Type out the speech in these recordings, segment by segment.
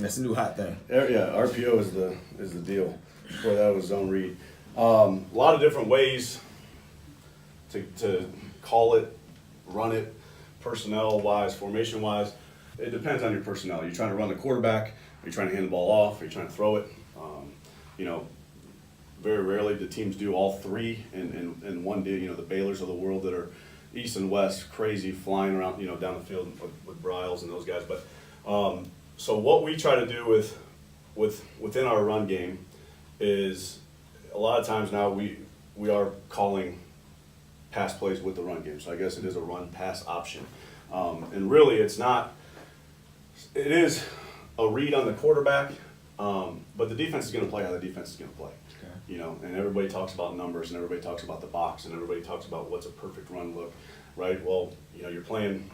That's a new hot thing. Yeah, RPO is the deal. Before that was zone read. A lot of different ways to call it, run it, personnel-wise, formation-wise. It depends on your personnel. You're trying to run the quarterback, are you trying to hand the ball off, are you trying to throw it? Very rarely do teams do all three in one deal. The Baylors of the world that are east and west, crazy, flying around, down the field with Bryles and those guys. But so what we try to do within our run game is a lot of times now we are calling pass plays with the run game. So I guess it is a run pass option. And really it is a read on the quarterback, but the defense is going to play how the defense is going to play. Okay. And everybody talks about numbers and everybody talks about the box and everybody talks about what's a perfect run look, right? Well, you're playing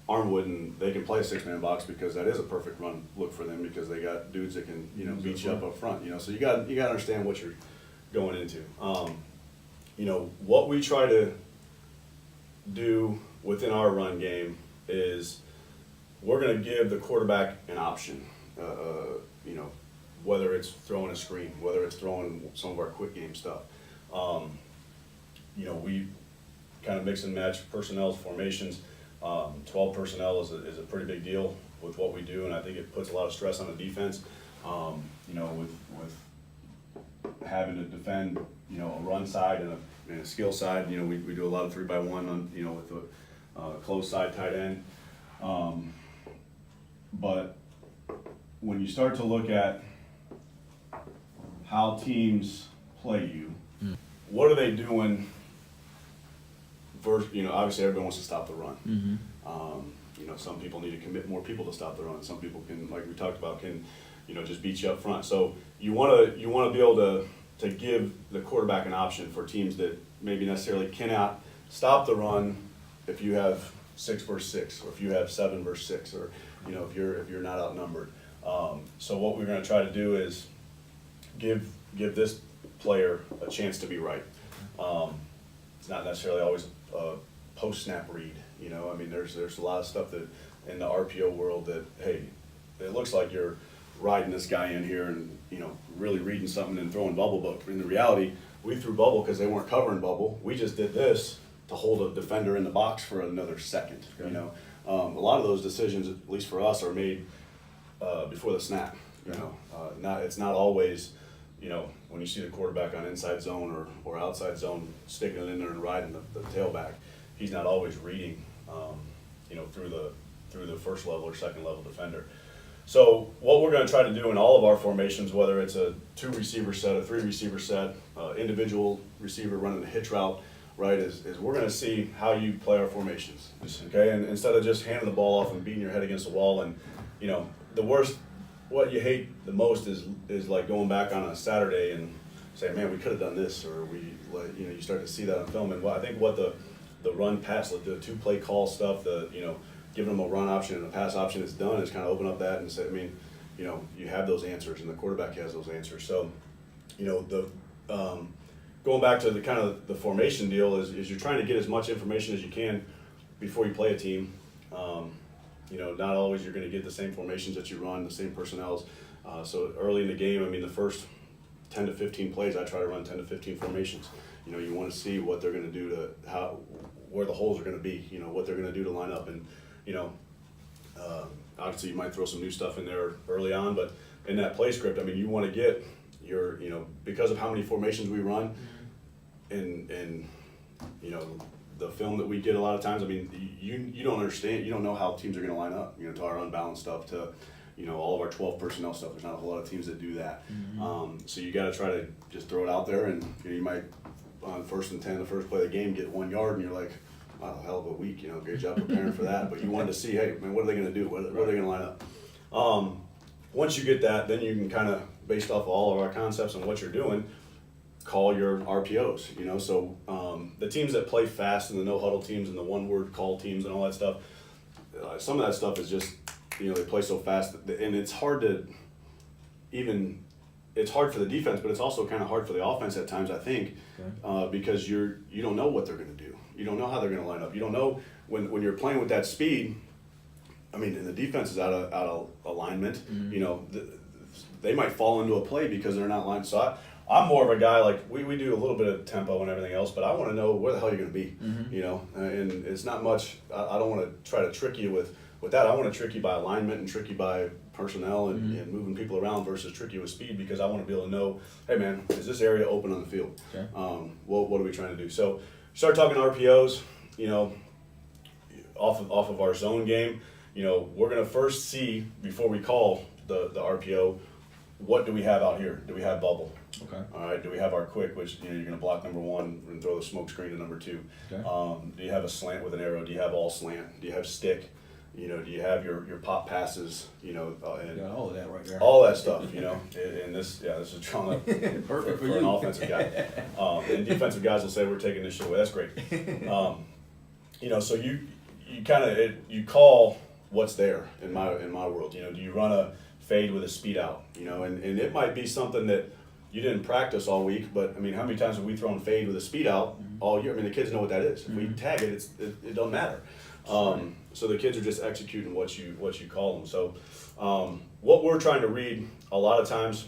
Armwood and they can play a 6-man box because that is a perfect run look for them because they got dudes that can, beat you up front, so you got to understand what you're going into. What we try to do within our run game is we're going to give the quarterback an option, whether it's throwing a screen, whether it's throwing some of our quick game stuff. We kind of mix and match personnel formations. 12 personnel is a pretty big deal with what we do, and I think it puts a lot of stress on the defense. With having to defend, a run side and a skill side. We do a lot of 3-by-1 on, with the close side tight end. But when you start to look at how teams play you, what are they doing? First, obviously everyone wants to stop the run. Mm-hmm. Some people need to commit more people to stop the run. Some people can, like we talked about, can, just beat you up front. So you want to be able to give the quarterback an option for teams that maybe necessarily cannot stop the run if you have 6 versus 6, or if you have 7 versus 6, or if you're not outnumbered. So what we're going to try to do is give this player a chance to be right. It's not necessarily always a post-snap read. There's a lot of stuff that in the RPO world that, hey, it looks like you're riding this guy in here and, really reading something and throwing bubble. But in the reality, we threw bubble because they weren't covering bubble. We just did this to hold a defender in the box for another second. Okay. A lot of those decisions, at least for us, are made before the snap. It's not always, when you see the quarterback on inside zone or outside zone, sticking it in there and riding the tailback, he's not always reading, through the first level or second level defender. So what we're going to try to do in all of our formations, whether it's a 2-receiver set, a 3-receiver set, individual receiver running a hitch route, right, is we're going to see how you play our formations, okay? And instead of just handing the ball off and beating your head against the wall, and the worst, what you hate the most is like going back on a Saturday and saying, man, we could have done this, or you start to see that on film. And I think what the run pass, the 2-play call stuff, giving them a run option and a pass option is done is kind of open up that and say, you have those answers and the quarterback has those answers. So, going back to the kind of the formation deal is you're trying to get as much information as you can before you play a team. Not always you're going to get the same formations that you run, the same personnels. So early in the game, the first 10 to 15 plays, I try to run 10 to 15 formations. You want to see what they're going to do where the holes are going to be, what they're going to do to line up. And, obviously you might throw some new stuff in there early on, but in that play script, you want to get your, because of how many formations we run and the film that we get a lot of times, you don't understand, you don't know how teams are going to line up, to our unbalanced stuff, to, all of our 12 personnel stuff. There's not a whole lot of teams that do that. Mm-hmm. So you got to try to just throw it out there, and you might, on 1st and 10, the first play of the game, get 1 yard, and you're like, wow, hell of a week, great job preparing for that. But you wanted to see, hey, man, what are they going to do? What are they going to line up? Once you get that, then you can kind of, based off of all of our concepts and what you're doing, call your RPOs, So the teams that play fast and the no-huddle teams and the one-word call teams and all that stuff, some of that stuff is just, they play so fast. And it's hard it's hard for the defense, but it's also kind of hard for the offense at times, I think, because you don't know what they're going to do. You don't know how they're going to line up. You don't know when you're playing with that speed, I mean, and the defense is out of alignment. You know, they might fall into a play because they're not lined. So I'm more of a guy, like, we do a little bit of tempo and everything else, but I want to know where the hell you're going to be, you know, and it's not much. I don't want to try to trick you with that. I want to trick you by alignment and trick you by personnel and moving people around versus trick you with speed, because I want to be able to know, hey man, is this area open on the field? Okay. What are we trying to do? So start talking RPOs, you know, off of our zone game. You know, we're going to first see, before we call the RPO, what do we have out here? Do we have bubble? Okay. All right. Do we have our quick, which, you know, you're going to block number one and throw the smoke screen to number two? Okay. Do you have a slant with an arrow? Do you have all slant? Do you have stick? You know, do you have your pop passes? You know, and Got all of that right there. all that stuff. You know, and this is trauma Perfect for for an you. offensive guy. And defensive guys will say, we're taking this shit away. That's great. You know, so you kind of you call what's there in my world. You know, do you run a fade with a speed out? You know, and it might be something that you didn't practice all week, but I mean, how many times have we thrown fade with a speed out all year? I mean, the kids know what that is. If we tag it, it don't matter. So the kids are just executing what you call them. So what we're trying to read a lot of times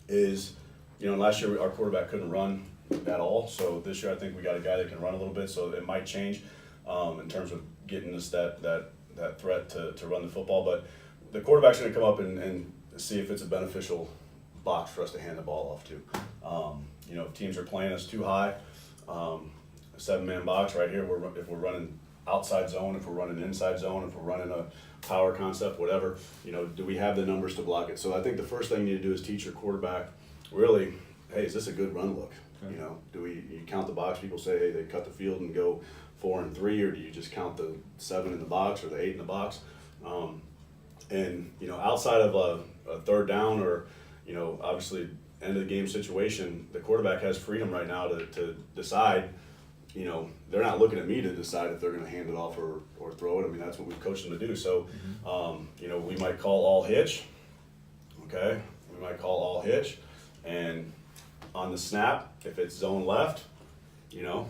is, you know, last year our quarterback couldn't run at all. So this year I think we got a guy that can run a little bit. So it might change in terms of getting us that threat to run the football. But the quarterback's going to come up and see if it's a beneficial box for us to hand the ball off to. You know, if teams are playing us too high, a 7-man box right here, if we're running outside zone, if we're running inside zone, if we're running a power concept, whatever, you know, do we have the numbers to block it? So I think the first thing you need to do is teach your quarterback, really, hey, is this a good run look? Okay. You know, you count the box? People say, hey, they cut the field and go 4 and 3, or do you just count the 7 in the box or the 8 in the box? And, you know, outside of a third down or, you know, obviously end of the game situation, the quarterback has freedom right now to decide. You know, they're not looking at me to decide if they're going to hand it off or throw it. I mean, that's what we've coached them to do. So, you know, we might call all hitch. Okay, we might call all hitch, and on the snap, if it's zone left, you know,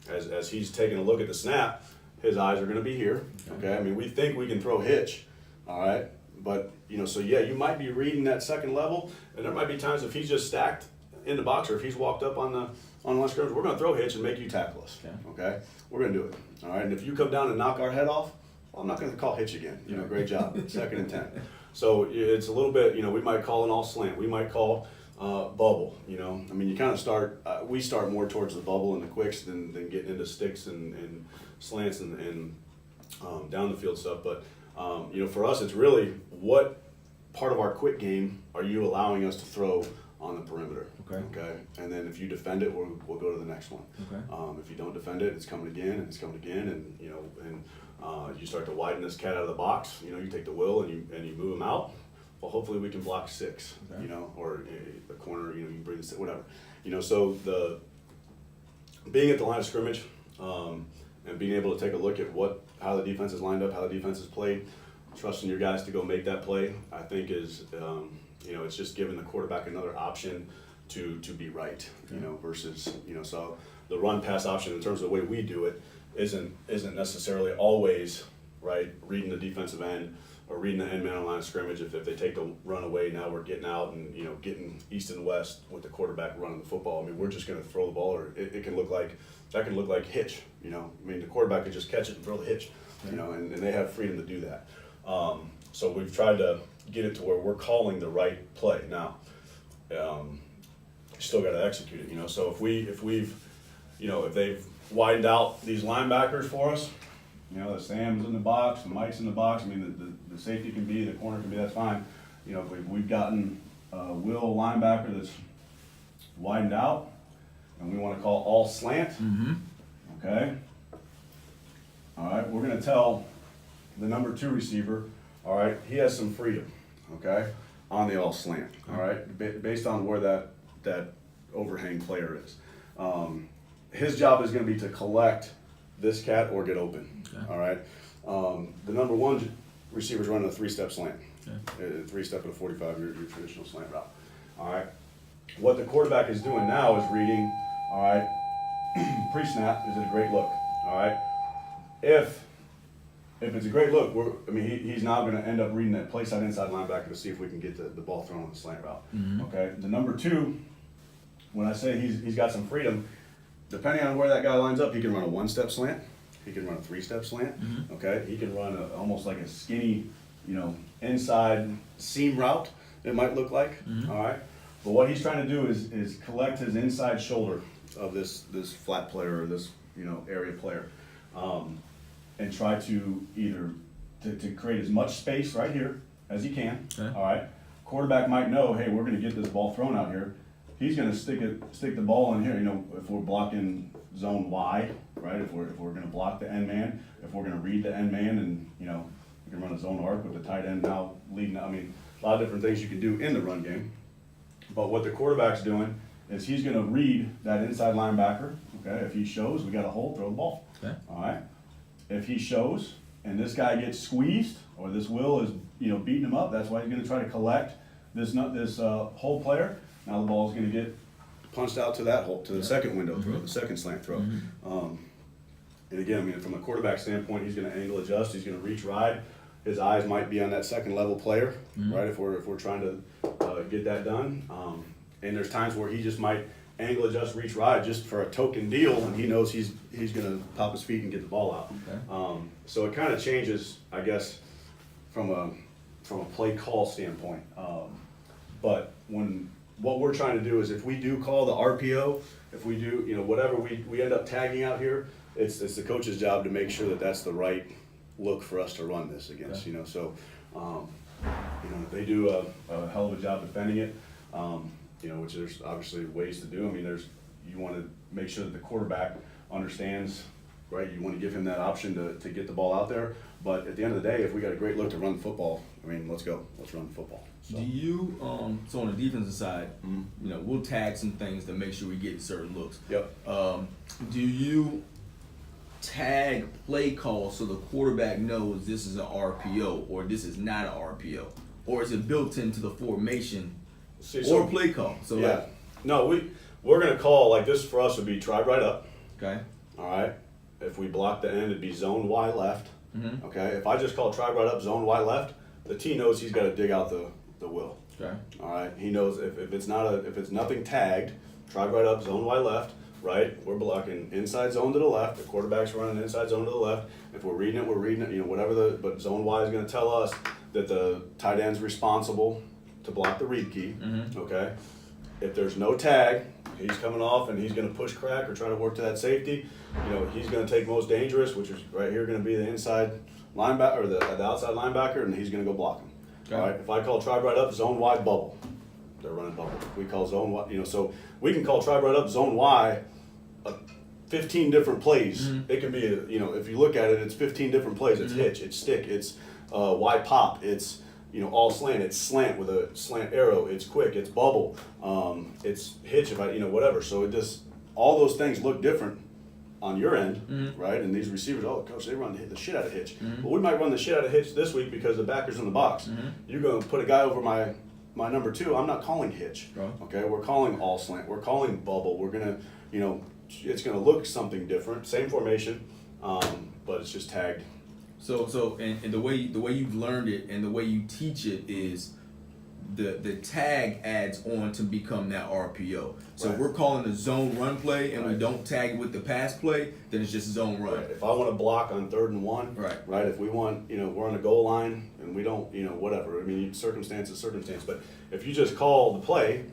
as he's taking a look at the snap, his eyes are going to be here. Okay, I mean, we think we can throw hitch. All right, but you know, so yeah, you might be reading that second level, and there might be times if he's just stacked in the box or if he's walked up on the line of scrimmage, we're going to throw hitch and make you tackle us. Okay, we're going to do it. All right, and if you come down and knock our head off, well, I'm not going to call hitch again. You know, great job, 2nd and 10. So it's a little bit, you know, we might call an all slant, we might call bubble. You know, I mean, you kind of start. We start more towards the bubble and the quicks than getting into sticks and slants and down the field stuff. But you know, for us, it's really what part of our quick game are you allowing us to throw on the perimeter? Okay. And then if you defend it, we'll go to the next one. Okay. If you don't defend it, it's coming again and it's coming again, and you know, and you start to widen this cat out of the box. You know, you take the will and you move them out. Well, hopefully we can block 6. Okay. You know, or the corner. You know, you bring the whatever. You know, so the being at the line of scrimmage and being able to take a look at how the defense is lined up, how the defense is played, trusting your guys to go make that play, I think is you know, it's just giving the quarterback another option to be right, you know, versus, you know, so the run pass option in terms of the way we do it isn't necessarily always right, reading the defensive end or reading the end man on line of scrimmage. If they take the run away, now we're getting out and, you know, getting east and west with the quarterback running the football. I mean, we're just going to throw the ball, or it can look like, that can look like hitch, you know. I mean, the quarterback could just catch it and throw the hitch, you know, and they have freedom to do that. So we've tried to get it to where we're calling the right play. Now, you still got to execute it, you know. So if we've, you know, if they've widened out these linebackers for us, you know, the Sam's in the box, the Mike's in the box. I mean, the safety can be, the corner can be. That's fine. You know, if we've gotten a Will linebacker that's widened out, and we want to call all slant. Okay. All right. We're going to tell the number 2 receiver. All right, he has some freedom, okay, on the all slant, all right, based on where that overhang player is. His job is going to be to collect this cat or get open, all right. The number 1 receiver is running a 3-step slant, 3-step and a 45, your traditional slant route, all right. What the quarterback is doing now is reading, all right, pre-snap, is it a great look, all right. If if it's a great look, he's now going to end up reading that play side inside linebacker to see if we can get the ball thrown on the slant route. Okay, the number 2, when I say he's got some freedom, depending on where that guy lines up, he can run a 1-step slant, he can run a 3-step slant. Okay, he can run almost like a skinny, inside seam route. It might look like. All right, but what he's trying to do is collect his inside shoulder of this flat player or this area player. And try to either to create as much space right here as he can. Okay. All right. Quarterback might know, hey, we're going to get this ball thrown out here. He's going to stick the ball in here. If we're blocking zone Y, right? If we're going to block the end man, if we're going to read the end man, and we can run a zone arc with the tight end now leading. A lot of different things you can do in the run game. But what the quarterback's doing is he's going to read that inside linebacker. Okay. If he shows, we got a hole, throw the ball. Okay. All right. If he shows and this guy gets squeezed or this Will is beating him up, that's why he's going to try to collect this hole player. Now the ball is going to get punched out to that hole, to the second window throw, the second slant throw. And again, from a quarterback standpoint, he's going to angle adjust, he's going to reach ride. His eyes might be on that second level player, right? If we're trying to get that done. And there's times where he just might angle adjust, reach ride just for a token deal, and he knows he's going to pop his feet and get the ball out. Okay. So it kind of changes, I guess, from a play call standpoint. But what we're trying to do is if we do call the RPO, if we do whatever we end up tagging out here, it's the coach's job to make sure that that's the right look for us to run this against. Okay. So they do a hell of a job defending it. Which there's obviously ways to do. You want to make sure that the quarterback understands, right? You want to give him that option to get the ball out there. But at the end of the day, if we got a great look to run the football, let's go. Let's run the football. So. Do you, so on the defensive side, we'll tag some things to make sure we get certain looks. Yep. Do you tag play calls so the quarterback knows this is an RPO or this is not an RPO? Or is it built into the formation? Or play call. So yeah. No, we're gonna call like this for us would be try right up. Okay. All right. If we block the end, it'd be zone Y left. Okay. If I just call try right up, zone Y left, the T knows he's got to dig out the will. Okay. All right. He knows if it's nothing tagged, try right up, zone Y left. Right. We're blocking inside zone to the left. The quarterback's running inside zone to the left. If we're reading it, we're reading it. Whatever but zone Y is gonna tell us that the tight end's responsible to block the read key. Okay. If there's no tag, he's coming off and he's going to push crack or try to work to that safety. He's going to take most dangerous, which is right here going to be the inside linebacker or the outside linebacker, and he's going to go block him. Okay. All right. If I call try right up, zone Y bubble. They're running bubble. We call zone Y. So we can call try right up, zone Y. 15 different plays. It can be if you look at it, it's 15 different plays. It's hitch, it's stick, it's Y pop, it's all slant. It's slant with a slant arrow. It's quick. It's bubble. It's hitch. Whatever. So it just all those things look different on your end, right? And these receivers, coach, they run the shit out of hitch. Well, we might run the shit out of hitch this week because the backer's in the box. You're going to put a guy over my number 2. I'm not calling hitch. Right. Okay, we're calling all slant. We're calling bubble. We're gonna, it's gonna look something different. Same formation, but it's just tagged. So and the way you've learned it and the way you teach it is the tag adds on to become that RPO. So if we're calling the zone run play and we don't tag it with the pass play, then it's just zone run. Right. If I want to block on 3rd and 1, right? If we want, we're on the goal line and we don't, whatever. Circumstance. But if you just call the play,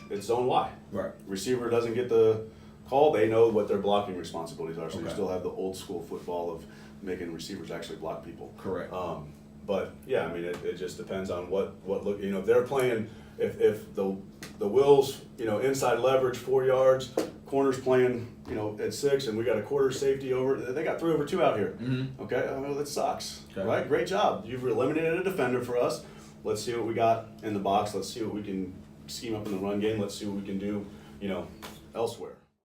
it's zone Y. Right. Receiver doesn't get the call. They know what their blocking responsibilities are. So you still have the old school football of making receivers actually block people. Correct. But yeah, it just depends on what look. If they're playing, if the Wills, inside leverage 4 yards, corners playing, at 6, and we got a quarter safety over. They got 3 over 2 out here. Okay, that sucks. Okay. Right, great job. You've eliminated a defender for us. Let's see what we got in the box. Let's see what we can scheme up in the run game. Let's see what we can do, elsewhere.